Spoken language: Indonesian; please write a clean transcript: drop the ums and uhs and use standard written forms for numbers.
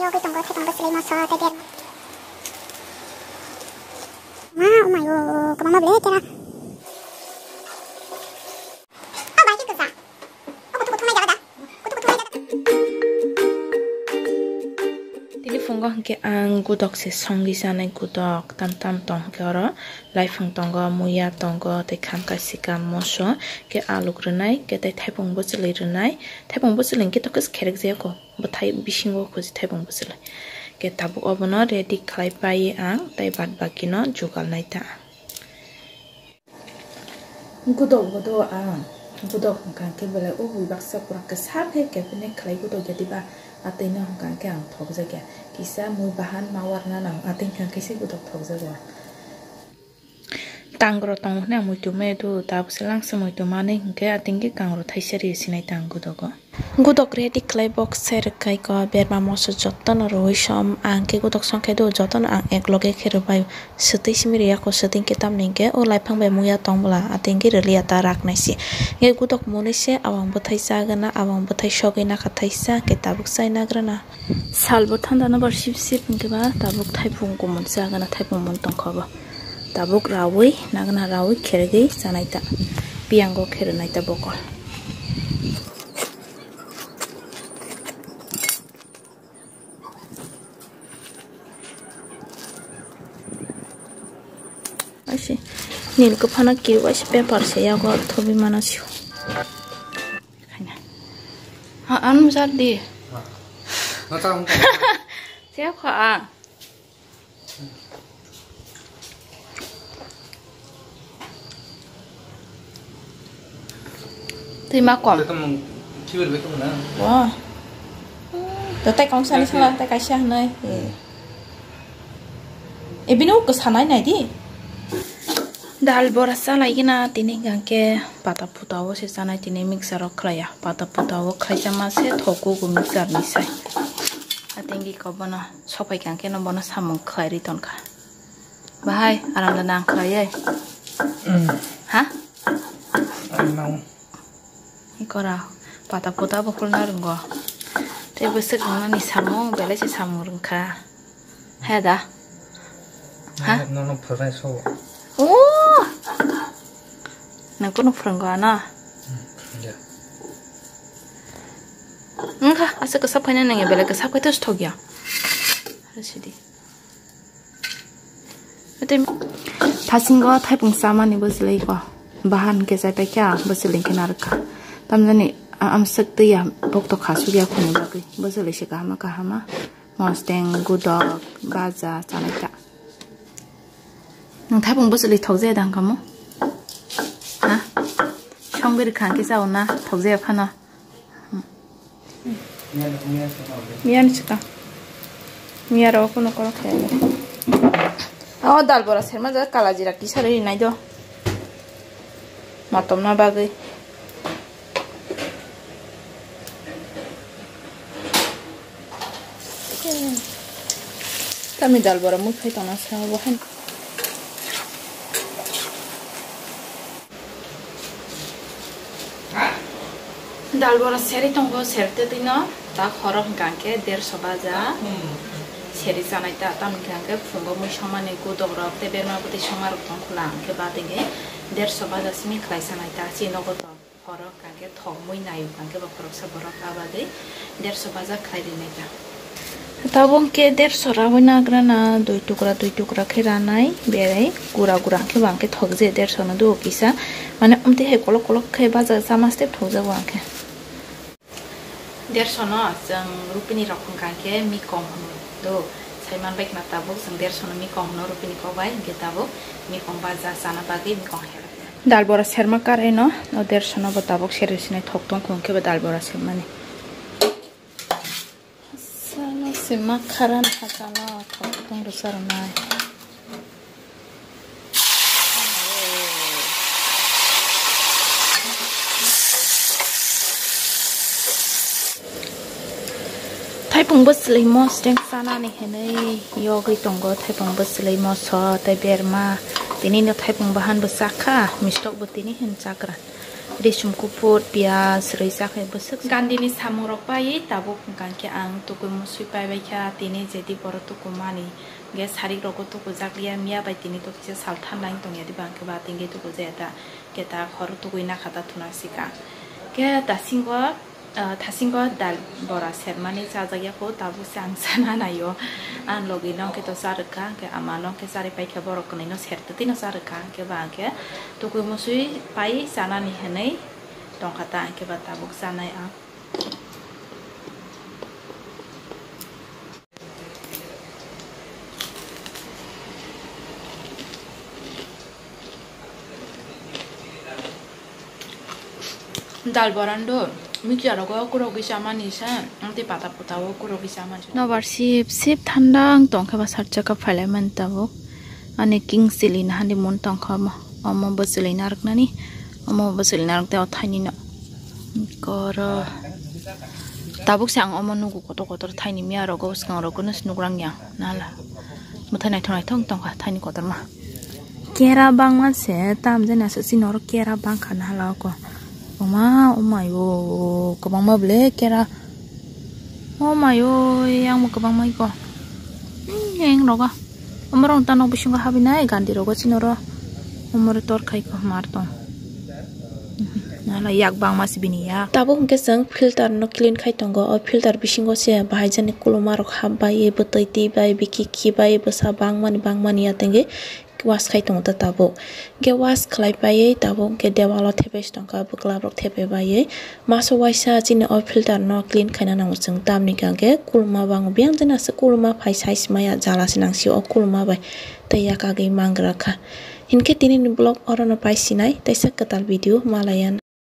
여기 동거 태동거 슬리머서 대별 오마요 그만 먹을래 했잖아 맛있겠다 고토고토 많이 잡았다 고토고토 많이 잡았다 Tini fungo ke ang gudok se songi sana gudok tam tong ke oro laifung tongo muya tongo te kham ka sikam moso ke aluk renai ke te thaipung bosili renai thaipung bosili ke to kes kherek je ko bothai bisingo khoji thaipung bosili ke tabu obono ready khlai pai ang tai bad bakino jugal naita gudok ang gudok kan ke bele o hui baksa pura ke saphe ke pene khlai gudok jadi ba atina kan ke ang thok jage kisa mui bahan mawar na nang atin kan ke se gudok thok jage tangro tong na mui tu me tu ta selang samui tu mane ke atin ke kangro thaisari sinai tang gudok ready clay box ser kai ko berma moso joton roi shom ang ke gudok songke do joton ang ek loge khero bai sati simiri ko satin ke tam ninge o lai phang bai muya tong bla atin ke relia ta rak nai si ye gudok mone se awang bothai sa gana awang bothai shogai na khathai sa ke tabuk sai na grana sal bo thanda na bar sip ke ba tabuk thai phung ko mon sa gana thai phung mon tong khaba tabuk rawi nagna rawi khergei sanaita piango khernaita bokol ashi nil ko phana ki was paper se ya go thobi manasio khaina ha an jar di ha ta se kha thì mà còn chưa được cái nữa wow từ tay con sang sang tay cái sang này em biết nó có sản này đi dal bora sa lagi na tini gangke pata putawo se sana tini mixer khlaya pata putawo khlaja ma se thoku gu mixer ni sai atengi ko bana sopai gangke no bana samung khlai ri ton kha bahai aram la nang khlai ha mau ikora pata puta bokol na rungo te besek na ni samung bele se samung rungkha ha da ha no phrai so oh na kono franga na ya nga asa ka sapanya nang bele ka sapka to stogya rasidi ate pasingo thaipung samani boslei ko bahan ke sai pa kya boslei ke narka tamjani am sakti ya bok to khasu ya khuni bagi boslei se ka hama mosteng gudok baza chanaita nang thaipung boslei thokje dang kamo ha chongbir khan ke sauna thokje phana mian chika miaro kono koro khele oh dal bora serma ja kala jira ki sari nai do matom na bagai kami dal bora mu khai tona sa bohan dal bora seri tongo serte dino ta khorok ganke 150 baja seri sanaita tam ganke fungo mu samane gudogrok te berma poti samarok tong khula ke badenge 150 baja simi khlai sanaita si nogo to khorok ganke thongmui nayu ganke ba khorok sa borok abade 150 baja khlai dinaita tabong ke 150 rawina grana dui tukra khiranai berai gura ke bangke thokje 150 na do kisa mane umti he kolok khe baja sama step thokja wangke 150 no jang rupini rokong ganke mi kom do saiman baik na tabok jang 150 no mi kom no rupini ko bai ge tabok mi kom baja sana bagi mi kom hera dal bora serma kare no 150 no tabok serisine thoktong khonke ba dal bora sermani Semakaran hakana thokong rusarnai Thaipung boslei mo steng sana ni henei yogi tongo thaipung boslei mo so tai berma tini no thaipung bahan bosakha mistok botini hen chakran Resum kuput pias Rwjakgo besek gandini samung rok pai tabuk gangke ang tuku musui pai baikha tini jadi boro tuku mani ge sari rok tuku jakliya mia bai tini to kise salthan lain tongya di bangke ba tinge tuku jeta keta khor tuku ina khata thuna sika ge tasingo dal bora sermani jajagya ko tabu sang sana nayo an logi nong ke to sarka ke amanong ke sari pai ke borok ni no serta tino sarka ke bangke tuku musui pai sana ni henei tong kata ke ba tabuk sanai a dal borando mixer ko kokborok sama ni sa anti pata puta kokborok sama no barsip sip thandang tongkha ba sarchaka phailaman tabo ane king silin handi mon tongkha ma omo bosilin arknani omo bosilin arkte othaini no kor tabuk sang omo nugu kotor thaini mi aro go skang ro gunus nugrang ya nala muthai thonai tongkha thaini kotor ma kera bangma se tam jena se sinor kera bang khana hala ko Oma, yo, kabang mable kera. Yo, yang mo kabang mai ko. Yang roga. Omorong tanong bisung ka habi na ganti roga sinoro. Omor tor kai ko martong. Nala yak bang mas biniya. Tabo hungke sang filter no clean kai tongo o filter bisingo se bahai jani kulomar habai betai ti bai biki bai besa bang mani atenge. Was kai tong tabo ge was khlai pai tabo ge dewalo thepe stongka buklabrok thepe bai maso waisa chine o filter no clean khaina nang chung tamni gange kulma bang biang jena se kulma phai size maya jala sinang si o kulma bai taya ka ge mangra kha inke tinin blog orono pai sinai taisa katal video malayan